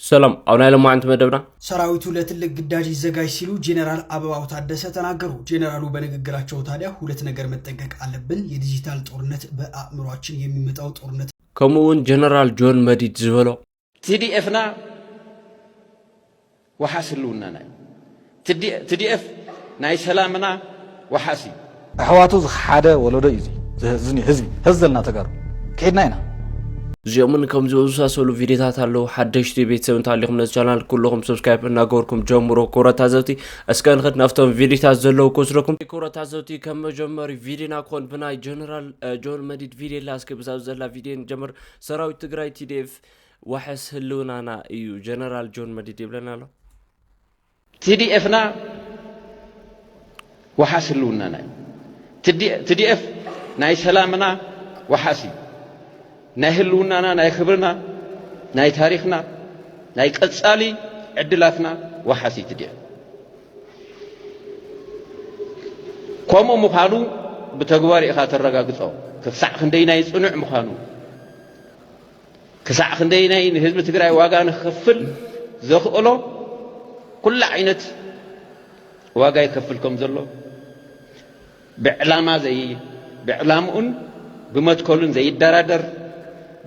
ሰላም አሁን አይለማ አንተ መደብና ሰራዊቱ ለትልቅ ግዳጅ ይዘጋጅ ሲሉ ጄኔራል አበባው ታደሰ ተናገሩ። ጄኔራሉ በንግግራቸው ታዲያ ሁለት ነገር መጠንቀቅ አለብን፣ የዲጂታል ጦርነት በአእምሮአችን የሚመጣው ጦርነት ከመውን ጄኔራል ጆን መዲድ ዝበሎ TDFና ወሐስሉና ናይ TDF ናይ ሰላምና ወሐሲ አህዋቱ ሓደ ወለዶ እዩ ዝኒ ህዝቢ ህዘልና ተጋሩ ከይድና ኢና ጀምን ከም ዝወሳሰሉ ቪዲዮታት አለው ሓደሽቲ ቤተሰብ እንታለኹም ነዚ ቻናል ኩልኩም ሰብስክራይብ እናገበርኩም ጀምሮ ኮረታ ዘውቲ እስከ ንኸት ናፍቶም ቪዲዮታት ዘለው ኮስረኩም ኮረታ ዘውቲ ከም መጀመሪ ቪዲዮና ኮን ብናይ ጀነራል ጆን መዲድ ቪዲዮ ላስከ ብዛው ዘላ ቪዲዮ ጀመር ሰራዊት ትግራይ TDF ወሐስ ህልውናና እዩ ጀነራል ጆን መዲድ ይብለናል TDFና ወሐስ ህልውናና TDF ናይ ሰላምና ወሐሲ ናይ ህልውናና ናይ ክብርና ናይ ታሪኽና ናይ ቀጻሊ ዕድላትና ወሐሲ TDF ኮሞ ምዃኑ ብተግባር ኢኻ ተረጋግጾ ክሳዕ ክንደይ ናይ ጽኑዕ ምዃኑ ክሳዕ ክንደይ ናይ ህዝቢ ትግራይ ዋጋ ንኽፍል ዘኽእሎ ኩሉ ዓይነት ዋጋ ይከፍልኩም ዘሎ ብዕላምኡን ብመትከሉን ዘይደራደር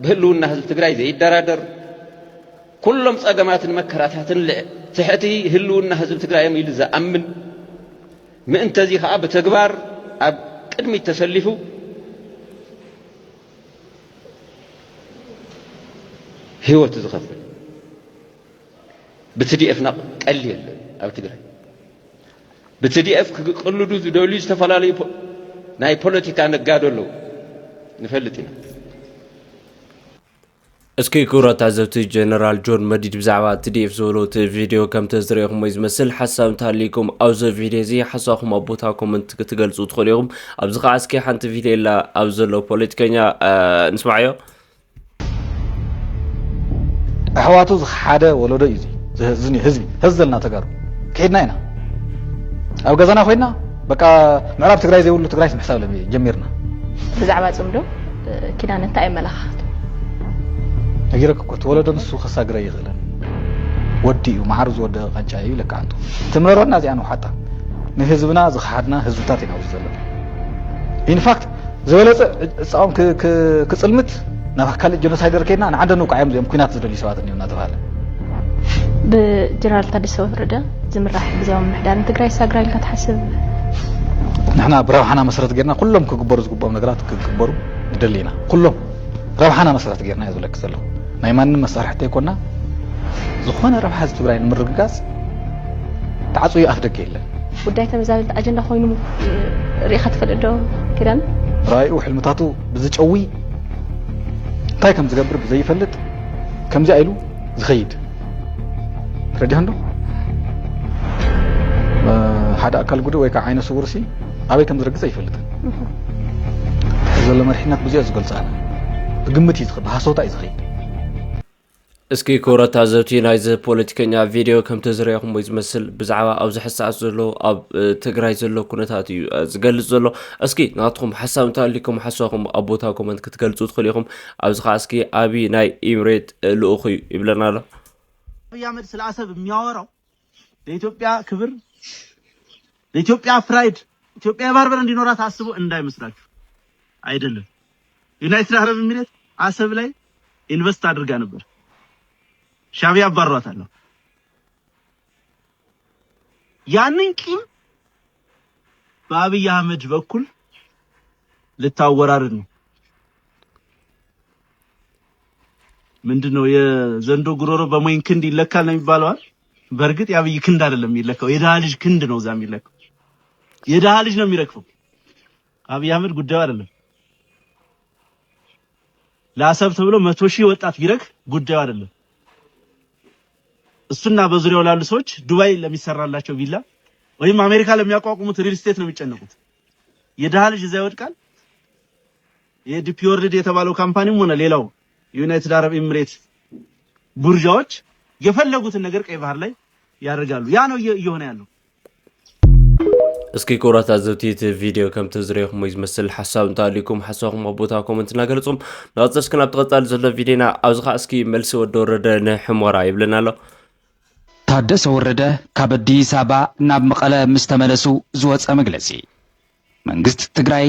بهلونا هذا التجري زي الدرادر كلهم صقمات المكراتات تحتي هلونا هذا التجري يميل ذا أمن ما أنت زي خاب تجبار أب كدمي تسلفوا هو تزخفل بتدي نق قليل أو تجري بتدي كل دوز دوليز تفلالي ناي بوليتيكا نقادلو نفلتنا اسكي كورة عزوتي جنرال جون مديد بزعبا TDF زولوت فيديو كم تزريكم ويزمسل حسام تاليكم اوزو فيديو زي حساكم ابوتاكم انت تقلصوا تخليهم ابزقا اسكي حانت فيديو لا اوزلو بوليتيكانيا نسمعيو احواتو حدا ولودو يزي زني هزبي هزلنا تقارو كيدنا هنا او غزانا خوينا بقى معراب تግራይ زي ولو تግራይ محساب لبي جميرنا بزعبا صمدو كيدان انت اي ملخات أجرك كنت ولد نصو خسا قري يغلن ودي ومعرض ود قنچاي لك عنده تمررنا زي انه حتى نهزبنا زخحدنا هزبتاتنا وزلنا ان فاكت زولص صام كصلمت نفكال جنوسايدر كينا انا عندنا قايم زي مكنات زدلي سوات نينا تبال بجنرال تادسو فردا زمراح بزاو محدار تግራይ ሳግራይ كتحسب نحنا بروحنا مسرت غيرنا كلهم كغبروا زغبوا نغرات كغبروا دلينا كلهم روحنا مسرت غيرنا يزلك زلو ናይ ማንም መሳርሕቲ ይኮና ዝኾነ ረብሓ ትግራይ ንምርግጋስ ተዓጽዩ ኣፍደገ የለን ጉዳይ ተመዛበልቲ ኣጀንዳ ኮይኑ ሪኢኻ ትፈልጥ ዶ ኪዳን ራእዩ ሕልምታቱ ብዝጨዊ እንታይ ከም ዝገብር ብዘይፈልጥ ከምዚ ኢሉ ዝኸይድ ረዲህ እንዶ ሓደ ኣካል ጉዱ ወይ ከዓ ዓይነ ስውርሲ ኣበይ ከም ዝረግጽ ይፈልጥ ዘሎ መርሒነት ብዙ ዝገልጻና ብግምት ይዝኸ በሃሶታ ይዝኸይድ اسكي كورة عزوتي نايز بوليتيكانيا فيديو كم تزريكم ويزمسل بزعوا او زحساس زلو اب تግራይ زلو كونتات زغلص زلو اسكي ناتكم حساب تاليكم حساكم ابوتاكم انت كتገልጹ ትخليكم ابزخ اسكي ابي ناي ኢምሬት ልኡኺ ይብለናል አብይ አህመድ ስለ አሰብ የሚያወራው ለኢትዮጵያ ክብር ለኢትዮጵያ ፍራይድ ኢትዮጵያ ባርበር እንዲኖራት አስቦ እንዳይመስላችሁ አይደለም ዩናይትድ አረብ ኤሚሬት አሰብ ላይ ኢንቨስት አድርጋ ነበር ሻቢያ አባሯታል ያንን ቂም በአብይ አህመድ በኩል ልታወራርድ ነው ምንድነው የዘንዶ ጉሮሮ በሞይን ክንድ ይለካል ነው የሚባለው በርግጥ የአብይ ክንድ አይደለም የሚለካው የደሃ ልጅ ክንድ ነው ዛም ይለካው የደሃ ልጅ ነው የሚረክፈው አብይ አህመድ ጉዳዩ አይደለም ለአሰብ ተብሎ 100,000 ወጣት ቢረክ ጉዳዩ አይደለም እሱና በዙሪያው ላሉ ሰዎች ዱባይ ለሚሰራላቸው ቪላ ወይም አሜሪካ ለሚያቋቁሙት ሪል ስቴት ነው የሚጨነቁት የደሃ ልጅ እዛ ይወድቃል የዲፒ ወርልድ የተባለው ካምፓኒም ሆነ ሌላው ዩናይትድ አረብ ኤሚሬት ቡርጃዎች የፈለጉትን ነገር ቀይ ባህር ላይ ያደርጋሉ ያ ነው እየሆነ ያለው اسكي كورات ازوتيت فيديو كم تزريخ مو يمثل حساب نتاليكم حسابكم ابوتا كومنت ناغلصم ناصص كنا بتقطال زلو فيديونا اوزخا اسكي ملس ودورده نحمورا يبلنا له ታደሰ ወረደ ካብ አዲስ አበባ ናብ መቐለ ምስተመለሱ ዝወፀ መግለጺ መንግስት ትግራይ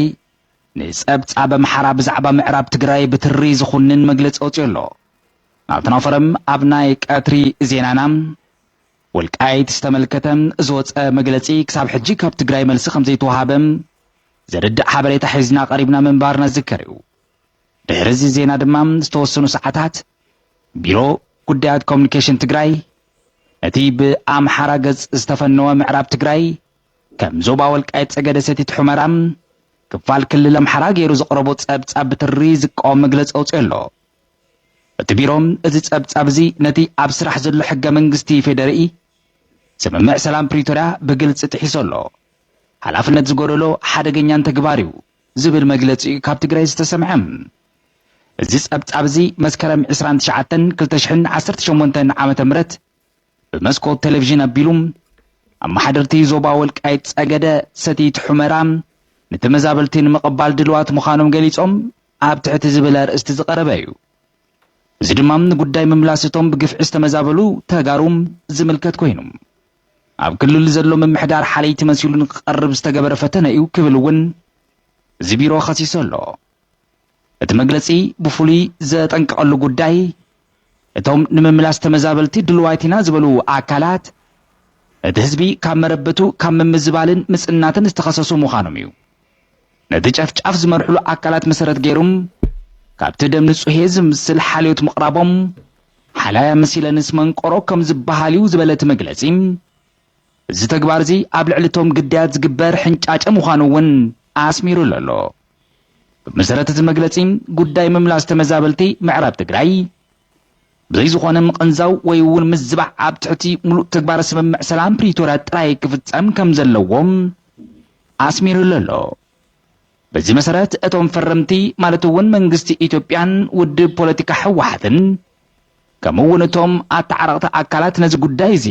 ንጸብጻብ አምሓራ ብዛዕባ ምዕራብ ትግራይ ብትሪ ዝኹንን መግለጺ አውፅሎ ናብተናፈረም ኣብናይ ቀትሪ ዜናናም ወልቃይት ዝተመልከተም ዝወፀ መግለጺ ክሳብ ሕጂ ካብ ትግራይ መልሲ ከም ዘይተዋሃበም ዘርድእ ሓበሬታ ሒዝና ቀሪብና መንባርና ዝከርዩ ድሕሪ እዚ ዜና ድማ ዝተወሰኑ ሰዓታት ቢሮ ጉዳያት ኮሙኒኬሽን ትግራይ እቲ ብኣምሓራ ገጽ ዝተፈነወ ምዕራብ ትግራይ ከም ዞባ ወልቃይት ጸገደ ሰቲት ሑመራም ክፋል ክልል ኣምሓራ ገይሩ ዘቕረቦ ጸብጻብ ብትሪ ዝቃወም መግለጺ ኣውፅሎ እቲ ቢሮም እዚ ጸብጻብ እዚ ነቲ ኣብ ስራሕ ዘሎ ሕገ መንግስቲ ፌደራሊ ስምምዕ ሰላም ፕሪቶሪያ ብግልጽ ጥሒሶሎ ሓላፍነት ዝጎደሎ ሓደገኛን ተግባር እዩ ዝብል መግለጺ ካብ ትግራይ ዝተሰምዐም እዚ ጸብጻብ እዚ መስከረም 29 2018 ዓመተ ምህረት بمسكوت تلفزيون أبيلوم أما حضرتي زوبا والقايت ጸገደ ሰቲት ሑመራም نتمزابلتين مقبال دلوات مخانم قليصهم ኣብ ትሕቲ ዝብል ኣርእስቲ ዝቐረበ እዩ እዚ ድማ ጉዳይ መምላስቶም ብግፍዕ ዝተመዛበሉ ተጋሩም ዝምልከት ኮይኑ ኣብ ክልል ዘሎ ምምሕዳር ሓለይቲ መሲሉን ክቐርብ ዝተገበረ ፈተነ እዩ ክብል እውን እዚ ቢሮ ኸሲሱ ኣሎ እቲ መግለጺ ብፍሉይ ዘጠንቀቐሉ ጉዳይ እቶም ንምምላስ ተመዛበልቲ ድልዋይቲና ዝበሉ ኣካላት እቲ ህዝቢ ካብ መረበቱ ካብ ምምዝባልን ምጽናትን ዝተኸሰሱ ምዃኖም እዩ ነቲ ጨፍጫፍ ዝመርሕሉ ኣካላት መሰረት ገይሮም ካብቲ ደም ንጹህ ዝምስል ሓልዮት ምቕራቦም ሓላያ መሲለንስ መንቆሮ ከም ዝበሃል እዩ ዝበለት መግለጺ እዚ ተግባር እዚ ኣብ ልዕሊቶም ግዳያት ዝግበር ሕንጫጨ ምዃኑ እውን ኣስሚሩ ኣሎ ብመሰረት እቲ መግለጺ ጉዳይ ምምላስ ተመዛበልቲ ምዕራብ ትግራይ ብዘይ ዝኾነ ምቕንዛው ወይ እውን ምዝባዕ ኣብ ትሕቲ ሙሉእ ተግባር ስምምዕ ሰላም ፕሪቶሪያ ጥራይ ክፍጸም ከም ዘለዎም ኣስሚሩ ኣሎ በዚ መሰረት እቶም ፈረምቲ ማለት እውን መንግስቲ ኢትዮጵያን ውድብ ፖለቲካ ሕወሓትን ከምኡውን እቶም ኣተዓራቕቲ ኣካላት ነዚ ጉዳይ እዚ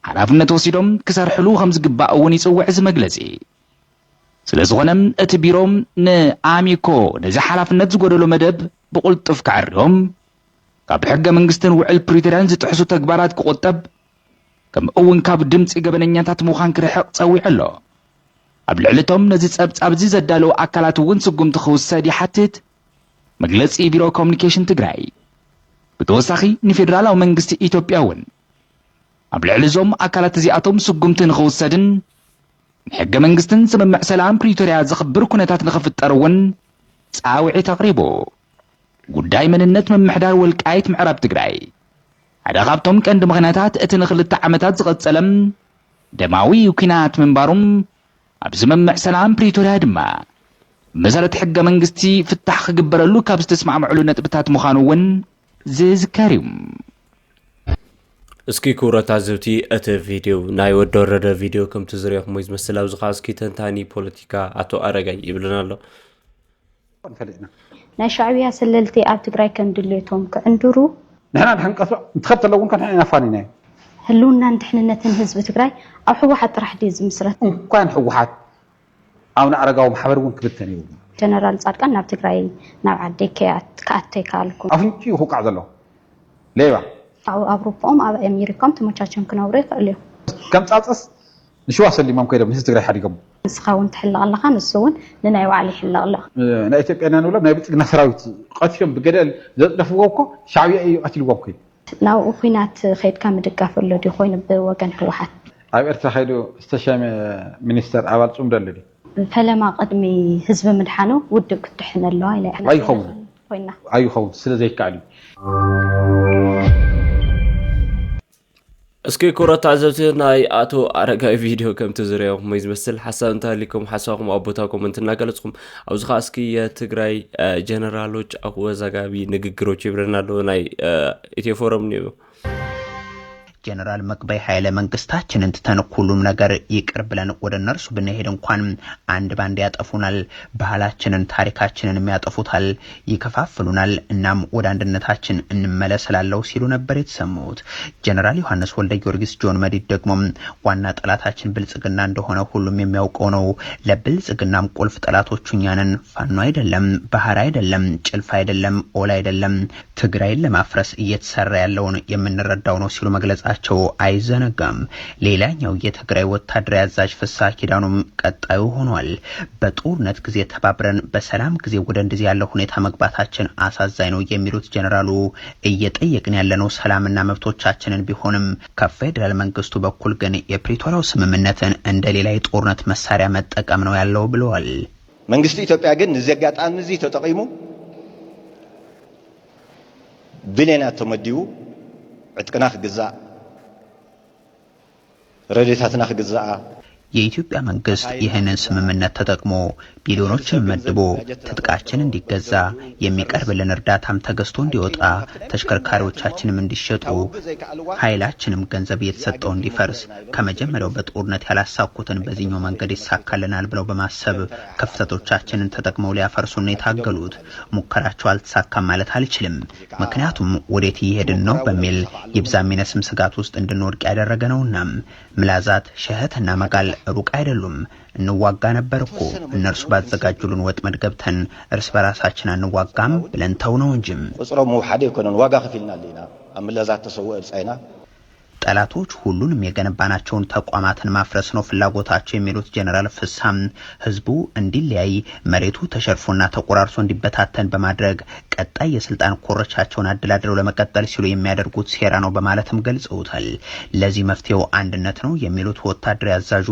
ሓላፍነት ወሲዶም ክሰርሕሉ ከም ዝግባእ እውን ይጽውዕ እዚ መግለጺ ስለዝኾነም እቲ ቢሮም ንኣሚኮ ነዚ ሓላፍነት ዝጎደሎ መደብ ብቁልጡፍ ክዕርዮም ካብ ሕገ መንግስትን ውዕል ፕሪቶሪያን ዝጥሕሱ ተግባራት ክቆጠብ ከምኡውን ካብ ድምፂ ገበነኛታት ምዃን ክርሕቕ ጸዊዑ ኣሎ ኣብ ልዕሊቶም ነዚ ጸብጻብ እዚ ዘዳለዉ ኣካላት እውን ስጉምቲ ክውሰድ ይሓትት መግለጺ ቢሮ ኮሙኒኬሽን ትግራይ ብተወሳኺ ንፌደራላዊ መንግስቲ ኢትዮጵያ እውን ኣብ ልዕሊ እዞም ኣካላት እዚኣቶም ስጉምቲ ንኽውሰድን ንሕገ መንግስትን ስምምዕ ሰላም ፕሪቶሪያ ዝኽብር ኩነታት ንኽፍጠር እውን ጻውዒት ኣቕሪቡ ጉዳይ መንነት መምሕዳር ወልቃይት ምዕራብ ትግራይ ሓደ ካብቶም ቀንዲ ምኽንያታት እቲ ንኽልተ ዓመታት ዝቐጸለም ደማዊ ኩናት ምንባሩም ኣብ ስምምዕ ሰላም ፕሪቶሪያ ድማ መሰረት ሕገ መንግስቲ ፍታሕ ክግበረሉ ካብ ዝተስማዕምዕሉ ነጥብታት ምዃኑ እውን ዝዝከር እዩ እስኪ ኩረት ኣዘብቲ እቲ ቪድዮ ናይ ወዲ ወረደ ቪድዮ ከምቲ ዝሪኦኹሞ ዝመስል ኣብዚ ኸ እስኪ ተንታኒ ፖለቲካ ኣቶ ኣረጋይ ይብለና ኣሎ ናይ ሻዕብያ ሰለልቲ ኣብ ትግራይ ከም ድሌቶም ክዕንድሩ ንሕና ንሕንቀሶ እንትኸብት ኣለውን ከን ንሕና ናፋኒና እዩ ህልውናን ድሕንነትን ህዝቢ ትግራይ ኣብ ሕወሓት ጥራሕ ድዩ ዝምስረት እንኳን ሕወሓት ኣብ ንኣረጋዊ ማሕበር እውን ክብተን እዩ ጀነራል ጻድቃን ናብ ትግራይ ናብ ዓደይ ከኣተይ ካልኩም ኣፍንጭ ይኹቃዕ ዘሎ ሌባ ኣብ ኣውሮፓኦም ኣብ ኣሜሪካም ተመቻቸም ክነብሩ ይኽእል እዮም ከም ጻጽስ ንሽዋ ሰሊሞም ከይዶም ንህዝቢ ትግራይ ሓዲጎም ንስኻ እውን ትሕልቕ ኣለኻ ንሱ እውን ንናይ ባዕሉ ይሕልቕ ኣሎ ናይ ኢትዮጵያ ኢና ንብሎም ናይ ብልፅግና ሰራዊት ቀትሎም ብገደል ዘጥለፍዎ እኮ ሻዕብያ እዩ ቀትልዎም ከይዱ ናብኡ ኩናት ከይድካ ምድጋፍ ኣሎ ድዩ ኮይኑ ብወገን ሕወሓት ኣብ ኤርትራ ከይዱ ዝተሸመ ሚኒስተር ኣባል ጽምዶ ኣሎ ድዩ ፈለማ ቅድሚ ህዝቢ ምድሓኑ ውድብ ክትድሕን ኣለዋ ኢለ ኣይኸውን ስለ ዘይከኣል እዩ እስኪ ኩረት ኣዘብቲ ናይ ኣቶ ኣረጋይ ቪድዮ ከምቲ ዝሪኦኹሞ ዝመስል ሓሳብ እንተሃሊኩም ሓሳብኩም ኣብ ቦታ ኮመንት እናገለጽኩም ኣብዚ ኸ እስኪ የትግራይ ጀነራሎች አወዛጋቢ ንግግሮች ይብለና ኣሎ ናይ ኢትዮ ፎረም ነው ጀነራል መቅበይ ኃይለ መንግስታችንን ትተን ሁሉም ነገር ይቅር ብለን ወደ እነርሱ ብንሄድ እንኳን አንድ ባንድ ያጠፉናል፣ ባህላችንን ታሪካችንን የሚያጠፉታል፣ ይከፋፍሉናል፣ እናም ወደ አንድነታችን እንመለስላለው ሲሉ ነበር የተሰሙት። ጀነራል ዮሐንስ ወልደ ጊዮርጊስ ጆን መዲድ ደግሞ ዋና ጠላታችን ብልጽግና እንደሆነ ሁሉም የሚያውቀው ነው፣ ለብልጽግናም ቁልፍ ጠላቶቹ እኛ ነን፣ ፋኖ አይደለም፣ ባህር አይደለም፣ ጭልፍ አይደለም፣ ኦል አይደለም፣ ትግራይን ለማፍረስ እየተሰራ ያለውን የምንረዳው ነው ሲሉ መግለጻቸው አይዘነጋም። ሌላኛው የትግራይ ወታደራዊ አዛዥ ፍስሐ ኪዳኑም ቀጣዩ ሆኗል። በጦርነት ጊዜ ተባብረን በሰላም ጊዜ ወደ እንደዚህ ያለው ሁኔታ መግባታችን አሳዛኝ ነው የሚሉት ጀነራሉ እየጠየቅን ያለነው ሰላምና መብቶቻችንን ቢሆንም ከፌደራል መንግስቱ በኩል ግን የፕሪቶሪያው ስምምነትን እንደ ሌላ የጦርነት መሳሪያ መጠቀም ነው ያለው ብለዋል። መንግስቱ ኢትዮጵያ ግን ንዘጋጣም እዚ ተጠቂሙ ብሌናት ተመዲቡ ዕጥቅና ክግዛእ ረድኤታትና ክግዛእ የኢትዮጵያ መንግስት ይህንን ስምምነት ተጠቅሞ ቢሊዮኖችን መድቦ ትጥቃችን እንዲገዛ የሚቀርብልን እርዳታም ተገዝቶ እንዲወጣ ተሽከርካሪዎቻችንም እንዲሸጡ ኃይላችንም ገንዘብ እየተሰጠው እንዲፈርስ ከመጀመሪያው በጦርነት ያላሳኩትን በዚህኛው መንገድ ይሳካልናል ብለው በማሰብ ክፍተቶቻችንን ተጠቅመው ሊያፈርሱን የታገሉት። ሙከራቸው አልተሳካም ማለት አልችልም፣ ምክንያቱም ወዴት እየሄድን ነው በሚል ይብዛም ይነስም ስጋት ውስጥ እንድንወድቅ ያደረገ ነውና። ምላዛት ሸህትና መጋል ሩቅ አይደሉም። እንዋጋ ነበር እኮ እነርሱ ባዘጋጁልን ወጥመድ ገብተን እርስ በራሳችን አንዋጋም ብለን ተው ነው እንጂ ቁጥሮም ወሓደ ይኮነን ዋጋ ከፊልና ለና አምላዛት ተሰውእ ጻይና ጠላቶች ሁሉንም የገነባናቸውን ተቋማትን ማፍረስ ነው ፍላጎታቸው የሚሉት ጀነራል ፍሳም ህዝቡ እንዲለያይ መሬቱ ተሸርፎና ተቆራርሶ እንዲበታተን በማድረግ ቀጣይ የስልጣን ኮረቻቸውን አደላድለው ለመቀጠል ሲሉ የሚያደርጉት ሴራ ነው በማለትም ገልጸውታል። ለዚህ መፍትሄው አንድነት ነው የሚሉት ወታደራዊ አዛዡ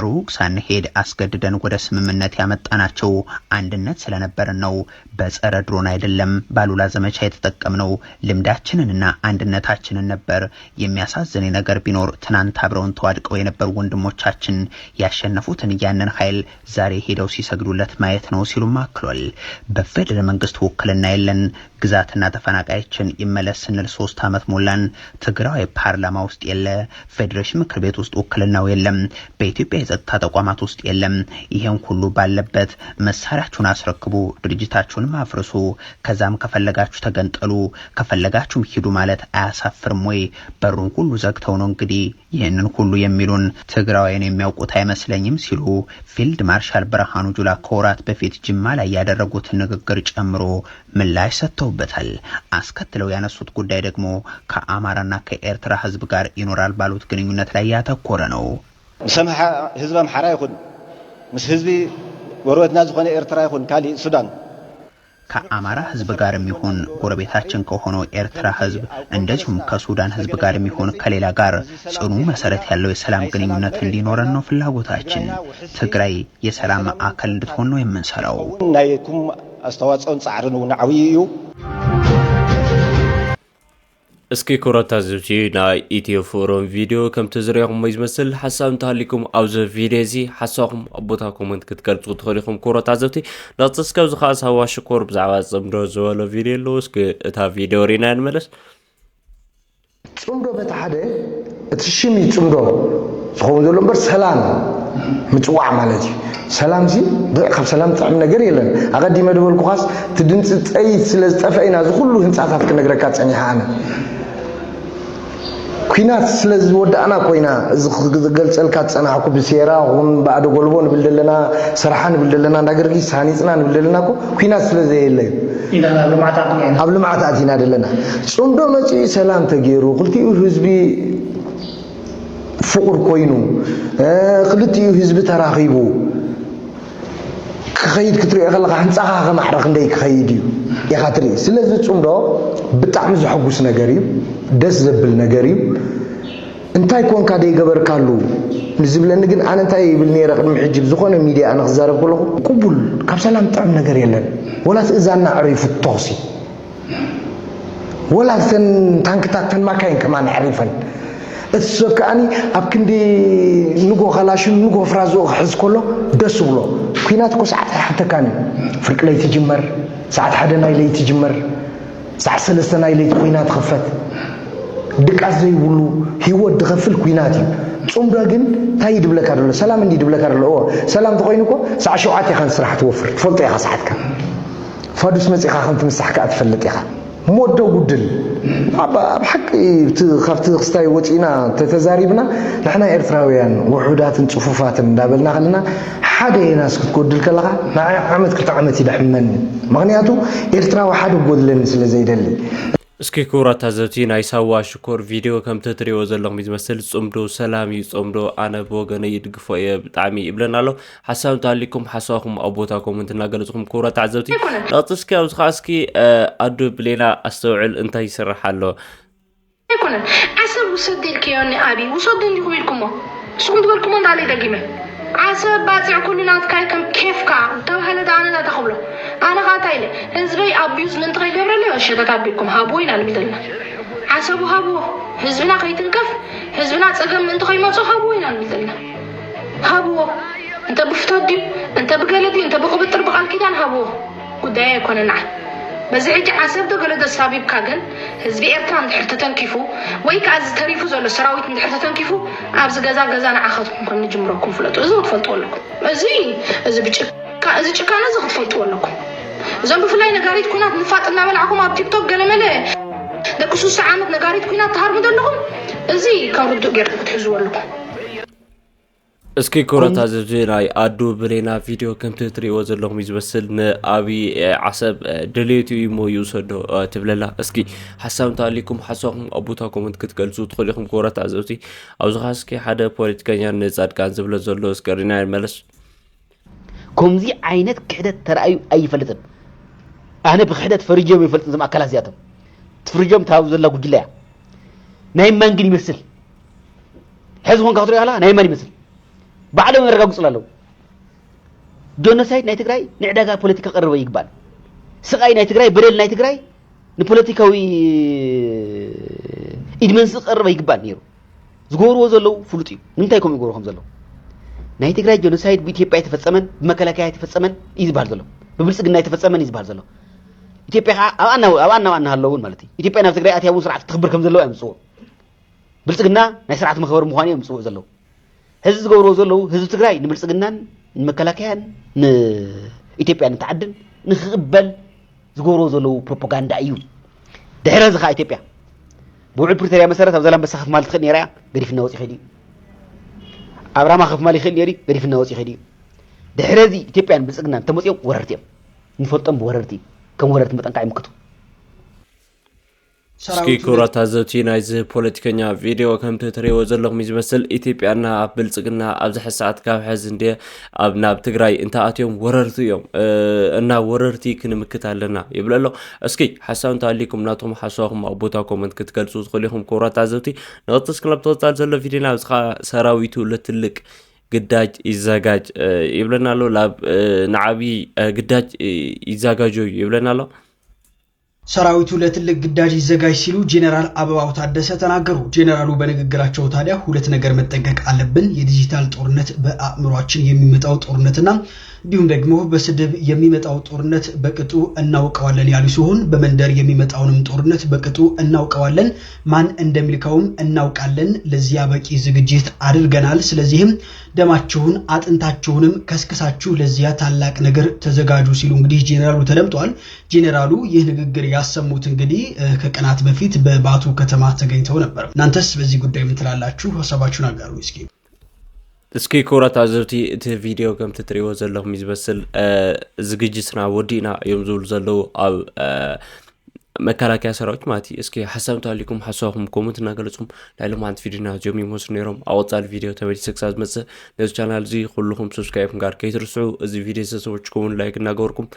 ሩቅ ሳንሄድ አስገድደን ወደ ስምምነት ያመጣናቸው አንድነት ስለነበረን ነው፣ በጸረ ድሮን አይደለም፣ ባሉላ ዘመቻ የተጠቀምነው ልምዳችንንና አንድነታችንን ነበር። የሚያሳዝነው ነገር ቢኖር ትናንት አብረውን ተዋድቀው የነበሩ ወንድሞቻችን ያሸነፉትን ያንን ኃይል ዛሬ ሄደው ሲሰግዱለት ማየት ነው ሲሉ ማክሏል። በፌደራል መንግስት ውክልና የለን፣ ግዛትና ተፈናቃዮችን ይመለስ ስንል 3 ዓመት ሞላን። ትግራይ ፓርላማ ውስጥ የለ፣ ፌዴሬሽን ምክር ቤት ውስጥ ውክልናው የለም፣ በኢትዮጵያ የጸጥታ ተቋማት ውስጥ የለም። ይሄን ሁሉ ባለበት መሳሪያችሁን አስረክቡ፣ ድርጅታችሁን አፍርሱ፣ ከዛም ከፈለጋችሁ ተገንጠሉ፣ ከፈለጋችሁም ሂዱ ማለት አያሳፍርም ወይ? በሩን ሁሉ ዘግተው ነው እንግዲህ ይህንን ሁሉ የሚሉን። ትግራይን የሚያውቁት አይመስለኝም ሲሉ ፊልድ ማርሻል ብርሃኑ ጁላ ከወራት በፊት ጅማ ላይ ያደረጉትን ንግግር ጨምሮ ምላሽ ሰጥተውበታል። አስከትለው ያነሱት ጉዳይ ደግሞ ከአማራና ከኤርትራ ህዝብ ጋር ይኖራል ባሉት ግንኙነት ላይ ያተኮረ ነው። ሰምሐ ህዝብ አምሓራ ይኹን ምስ ህዝቢ ወሮትና ዝኾነ ኤርትራ ይኹን ካሊ ሱዳን ከአማራ ህዝብ ጋር የሚሆን ጎረቤታችን ከሆነው ኤርትራ ህዝብ እንደዚሁም ከሱዳን ህዝብ ጋር የሚሆን ከሌላ ጋር ጽኑ መሰረት ያለው የሰላም ግንኙነት እንዲኖረን ነው ፍላጎታችን። ትግራይ የሰላም ማዕከል እንድትሆን ነው የምንሰራው። ናይኩም አስተዋጽኦን ጻዕርን ወንዓዊ እዩ። እስኪ ኩረታ ዝብቲ ናይ ኢትዮ ፎረም ቪዲዮ ከም ትዝሪኹም ይመስል ሓሳብ እንተሃሊኩም ኣብዚ ቪድዮ እዚ ሓሳብኩም ኣቦታ ኮመንት ክትገልጹ ትኽእሉ ኢኹም። ኩረታ ዝብቲ ንኽትስከብ ዝኸኣስ ሃዋ ሽኮር ብዛዕባ ጽምዶ ዝበሎ ቪድዮ ኣለዎ። እስኪ እታ ቪድዮ ሪና ንመለስ። ጽምዶ በታ ሓደ እቲ ሽም ጽምዶ ዝኸውን ዘሎ እምበር ሰላም ምጽዋዕ ማለት እዩ። ሰላም ሲ ካብ ሰላም ጥዕም ነገር የለን። ኣቐዲመ ድበልኩኻስ እቲ ድምፂ ፀይት ስለ ዝጠፍአ ኢና ዝኩሉ ህንፃታት ክነግረካ ፀኒሓ ኣነ ኩናት ስለ ዝወዳእና ኮይና እዚ ክገልፀልካ ፀናሕኩ ብሴራ ኹን ባዕዶ ጎልቦ ንብል ዘለና ስራሓ ንብል ዘለና እንዳገርጊ ሳኒፅና ንብል ዘለና እኮ ኩናት ስለ ዘየለ እዩ ኣብ ልምዓት ኣቲና ዘለና። ጽምዶ መፂኡ ሰላም ተገይሩ ክልቲኡ ህዝቢ ፍቁር ኮይኑ ክልቲኡ ህዝቢ ተራኺቡ ክኸይድ ክትሪኦ ከለካ ህንፃኻ ከማሕረ ክንደይ ክኸይድ እዩ ኢኻ ትርኢ። ስለዚ ጽምዶ ብጣዕሚ ዘሐጉስ ነገር እዩ፣ ደስ ዘብል ነገር እዩ። እንታይ ኮንካ ደይገበርካሉ ንዝብለኒ ግን ኣነ እንታይ ይብል ነይረ ቅድሚ ሕጂ ዝኾነ ሚድያ ኣነ ክዛረብ ከለኹ ቅቡል ካብ ሰላም ጥዕም ነገር የለን። ወላ ትእዛና ዕሪፉ ተኽሲ ወላ ተን ታንክታት ተን ማካይን ከማን ዕሪፈን እሱ ከኣኒ ኣብ ክንዲ ንጎ ኸላሽን ንጎ ፍራዝኦ ክሕዝ ከሎ ደስ ብሎ ኩናት እኮ ሰዓት ሓተካኒ ፍርቂ ለይቲ ጅመር ሰዓት 1 ናይ ለይቲ ጅመር ሰዓት 3 ናይ ለይቲ ኩናት ክፈት ድቃስ ዘይብሉ ህይወት ድኸፍል ኩናት እዩ ጽምዶ ግን ታይ ድብለካ ደሎ ሰላም እንዲ ድብለካ ደሎ ሰላም ተቆይኑ እኮ ሰዓ 7 ኢኻ ስራሕ ትወፍር ትፈልጦ ኢኻ ሰዓትካ ፋዱስ መጽኻ ከም ትምሳሕካ ትፈልጥ ኢኻ ሞዶ ጉድል ኣብ ሓቂ ካብቲ ክስታይ ወጪና ተተዛሪብና ንሕና ኤርትራውያን ውሑዳትን ጽፉፋትን እንዳበልና ከለና ሓደ ናስ ክትጎድል ከለኻ ናይ ዓመት ክልተ ዓመት ይድሕመን ምክንያቱ ኤርትራዊ ሓደ ጎድለን ስለ ዘይደሊ እስኪ ክቡራት ታዘብቲ ናይ ሳዋ ሽኮር ቪድዮ ከም ትሪእዎ ዘለኹም ዝመስል ጽምዶ ሰላም እዩ ጽምዶ ኣነ ብወገነይ ይድግፎ እየ ብጣዕሚ ይብለና ኣሎ ሓሳብ እንተሃሊኩም ሓሳብኩም ኣብ ቦታ ኮመንት እናገለጽኩም ክቡራት ታዘብቲ እስኪ ኣብዚ ኸ እስኪ ኣዱ ብሌና ኣስተውዕል እንታይ ይስራሕ ኣሎ ኣይኮነን ዓሰብ ውሰድልክዮኒ ኣቢ ውሰድን ኢኹም ኢልኩሞ ንስኹም ትበልኩሞ እንዳለይ ደጊመ ዓሰብ ባፅዕ ኩሉ ናትካይ ከም ኬፍካ ተባህለ ዳኣነታ ተኽብሎ ኣነ ኻታይለ ህዝበይ ኣቢዩዝ ምንት ኸይገብረለ ሸተት ኣቢልኩም ሃብዎ ኢና ንብል ዘለና ዓሰቡ ሃብዎ ህዝብና ኸይትንከፍ ህዝብና ፀገም ምንት ኸይመፁ ሃብዎ ኢና ንብል ዘለና ሃብዎ እንተ ብፍቶት ድዩ እንተ ብገለ ድዩ እንተ ብቕብጥር ብቓል ኪዳን ሃብዎ ጉዳይ ኣይኮነን ንዓ በዚ ሕጂ ዓሰብ ደገለ ደሳቢብካ ግን ህዝቢ ኤርትራ እንድሕር ተተንኪፉ ወይ ከዓ ዝተሪፉ ዘሎ ሰራዊት እንድሕር ተተንኪፉ ኣብዚ ገዛ ንዓኸትኩም ከም ንጅምረኩም ፍለጡ እዚ ክትፈልጥዎ ኣለኩም እዚ ጭካነ እዚ ክትፈልጥዎ ኣለኩም እዞም ብፍላይ ነጋሪት ኩናት ንፋጥ እናበልዓኩም ኣብ ቲክቶክ ገለመለ ደቂ 3 ዓመት ነጋሪት ኩናት ተሃርሙ ዘለኹም እዚ ካብ ርዱእ ጌርኩም ክትሕዝዎ ኣለኩም እስኪ ክቡራት ታዘብቲ ናይ ኣዱ ብሌና ቪድዮ ከምቲ ትሪእዎ ዘለኹም ዝመስል ንኣብዪ ዓሰብ ድሌቱ እሞ ይውሰዶ ትብለላ እስኪ ሓሳብ እንተሃሊኩም ሓሳብኩም ኣብ ቦታ ኮመንት ክትገልጹ ትኽእሉ ኢኹም ክቡራት ታዘብቲ ኣብዚ ኸ እስኪ ሓደ ፖለቲከኛ ንጻድቃን ዝብሎ ዘሎ እስከሪና ይመለስ ከምዚ ዓይነት ክሕደት ተረኣዩ ኣይፈልጥን ኣነ ብክሕደት ፈሪጆም ይፈልጥን ዘም ኣካላት እዚኣቶም ትፍርጆም ታብ ዘላ ጉጅለ እያ ናይ ማን ግን ይመስል ሕዚ ኮንካ ክትሪኦ ከለኻ ናይ ማን ይመስል ባዕሎም ይረጋግጹ ኣለዉ ጆኖሳይድ ናይ ትግራይ ንዕዳጋ ፖለቲካ ቀርበ ይግባል ስቃይ ናይ ትግራይ በደል ናይ ትግራይ ንፖለቲካዊ ኢድመንስ ቀርበ ይግባል ነይሩ ዝገብርዎ ዘለዉ ፍሉጥ እዩ ንምንታይ ከምኡ ይገብሩ ከም ዘለዉ ናይ ትግራይ ጆኖሳይድ ብኢትዮጵያ የተፈጸመን ብመከላከያ የተፈጸመን እዩ ዝበሃል ዘሎ ብብልጽግና የተፈጸመን እዩ ዝበሃል ዘሎ ኢትዮጵያ ኣብ ኣና ሃለውን ማለት እዩ ኢትዮጵያ ናብ ትግራይ ኣትያውን ስርዓት ትኽብር ከም ዘለዋ የምፅዎ ብልጽግና ናይ ስርዓት መኽበር ምዃኑ የምፅዎ ዘለዉ ህዝብ ዝገብርዎ ዘለዉ ህዝቢ ትግራይ ንብልጽግናን ንመከላከያን ንኢትዮጵያ ንተዓድን ንኽቕበል ዝገብርዎ ዘለዉ ፕሮፓጋንዳ እዩ ድሕረ እዚ ኸዓ ኢትዮጵያ ብውዕል ፕሪቶርያ መሰረት ኣብ ዛላንበሳ ክፍማል ትኽእል ነይራ እያ ገዲፍና ወፂእ ኸይድ እዩ ኣብ ራማ ክፍማል ይኽእል ነይሩ ገዲፍና ወፂእ ኸይድ እዩ ድሕረ እዚ ኢትዮጵያን ብልጽግናን ተመፂኦም ወረርቲ እዮም ንፈልጦም ብወረርቲ ከም ወረርቲ መጠንቃዕ ይምክቱ እስኪ ክቡራት ታዘብቲ ናይዚ ፖለቲከኛ ቪድዮ ከምቲ ትሪእዎ ዘለኹም ዝመስል ኢትዮጵያና ኣብ ብልጽግና ኣብዚ ሰዓት ካብ ሕዚ እንደ ኣብ ናብ ትግራይ እንተኣትዮም ወረርቲ እዮም እና ወረርቲ ክንምክት ኣለና ይብሎ ኣሎ እስኪ ሓሳብ እንተሃሊኩም ናቶም ሓሳብኩም ኣብ ቦታ ኮመንት ክትገልጹ ትኽእሉ ኢኹም ክቡራት ታዘብቲ ንቕፅስ ክለብ ተወጻል ዘሎ ቪድዮና ኣብዚ ኸ ሰራዊቱ ለትልቅ ግዳጅ ይዘጋጅ ይብለና ኣሎ ንዓብዪ ግዳጅ ይዘጋጁ ይብለና ኣሎ ሰራዊቱ ለትልቅ ግዳጅ ይዘጋጅ ሲሉ ጄኔራል አበባው ታደሰ ተናገሩ። ጄኔራሉ በንግግራቸው ታዲያ ሁለት ነገር መጠንቀቅ አለብን፣ የዲጂታል ጦርነት በአእምሯችን የሚመጣው ጦርነትና እንዲሁም ደግሞ በስድብ የሚመጣው ጦርነት በቅጡ እናውቀዋለን ያሉ ሲሆን በመንደር የሚመጣውንም ጦርነት በቅጡ እናውቀዋለን፣ ማን እንደሚልከውም እናውቃለን፣ ለዚያ በቂ ዝግጅት አድርገናል። ስለዚህም ደማችሁን አጥንታችሁንም ከስከሳችሁ ለዚያ ታላቅ ነገር ተዘጋጁ ሲሉ እንግዲህ ጄኔራሉ ተደምጠዋል። ጄኔራሉ ይህ ንግግር ያሰሙት እንግዲህ ከቀናት በፊት በባቱ ከተማ ተገኝተው ነበር። እናንተስ በዚህ ጉዳይ ምን ትላላችሁ? ሐሳባችሁን አጋሩ እስኪ ክቡራት ታዘብቲ እቲ ቪድዮ ከምቲ ትሪእዎ ዘለኹም ዝመስል ዝግጅትና ወዲና እዮም ዝብሉ ዘለዉ ኣብ መከላከያ ሰራዊት ማለት እዩ። እስኪ ሓሳብ እንተሃሊኩም ሓሳብኩም ኮመንት እናገለጽኩም ናይ ሎማዓንቲ ቪድዮና እዚኦም ይመስሉ ነይሮም። ኣብ ወጻኢ ቪድዮ ተመልሼ ክሳብ ዝመጽእ ነዚ ቻናል እዚ ኩልኩም ሰብስክራይብ ጋር ከይትርስዑ፣ እዚ ቪድዮ ዝተሰበችኩምን ላይክ እናገበርኩም